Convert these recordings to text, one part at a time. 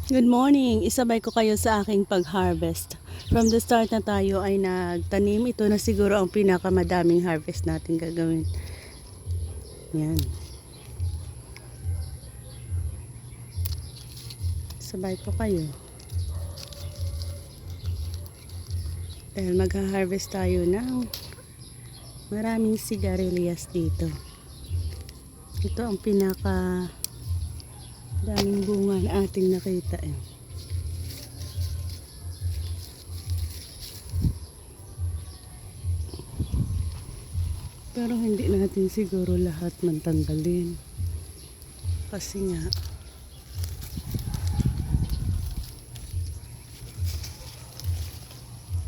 Good morning! Isabay ko kayo sa aking pag-harvest. From the start na tayo ay nagtanim. Ito na siguro ang pinakamadaming harvest natin gagawin. Yan. Isabay ko kayo. Dahil mag-harvest tayo ng maraming sigarilyas dito. Ito ang pinaka daming bunga na ating nakita Pero hindi natin siguro lahat mantanggalin. Kasi nga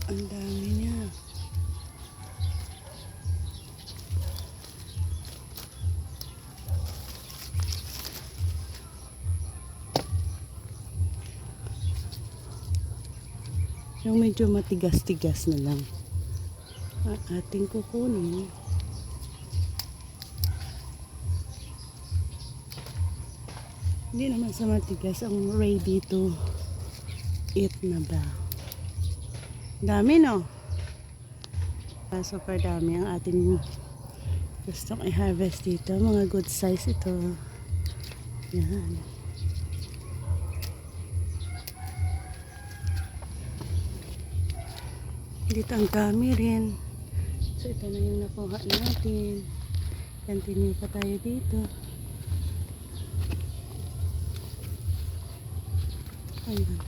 ang dami niya. Yung medyo matigas-tigas na lang ang ating kukunin. Hindi naman sa matigas, ang ready to eat na ba. Dami no? Super dami ang ating gustong i-harvest dito. Mga good size ito. Yan. Dito ang dami rin. So ito na yung nakuha natin. Continue pa tayo dito. Ayan.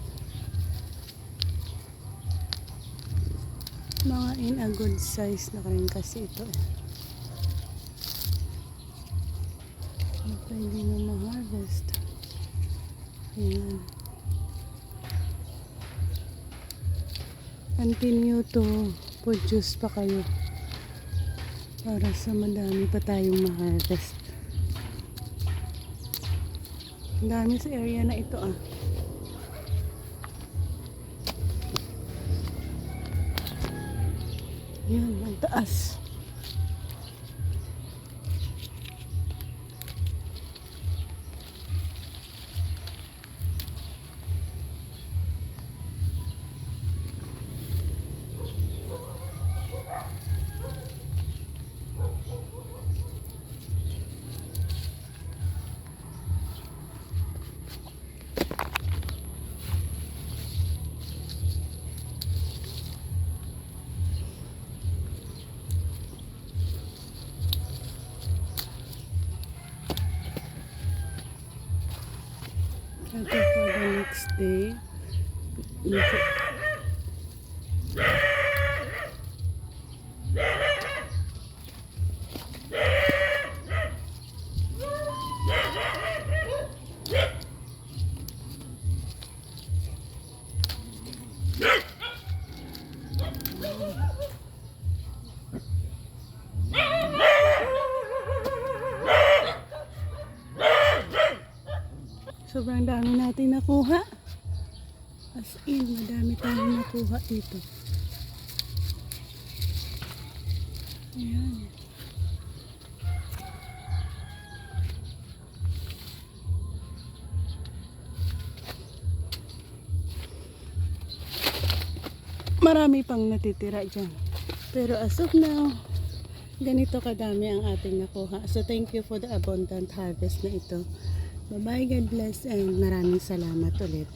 Mga in a good size na rin kasi ito pwede na ma-harvest. Ayan. Continue to produce pa kayo para sa madami pa tayong ma-harvest. Ang dami sa area na ito Yan, ang taas. Ito for the next day. Sobrang dami natin nakuha. As in, madami tayong nakuha dito. Ayan. Marami pang natitira dyan. Pero as of now, ganito kadami ang ating nakuha. So thank you for the abundant harvest na ito. Bye-bye, God bless, and maraming salamat ulit.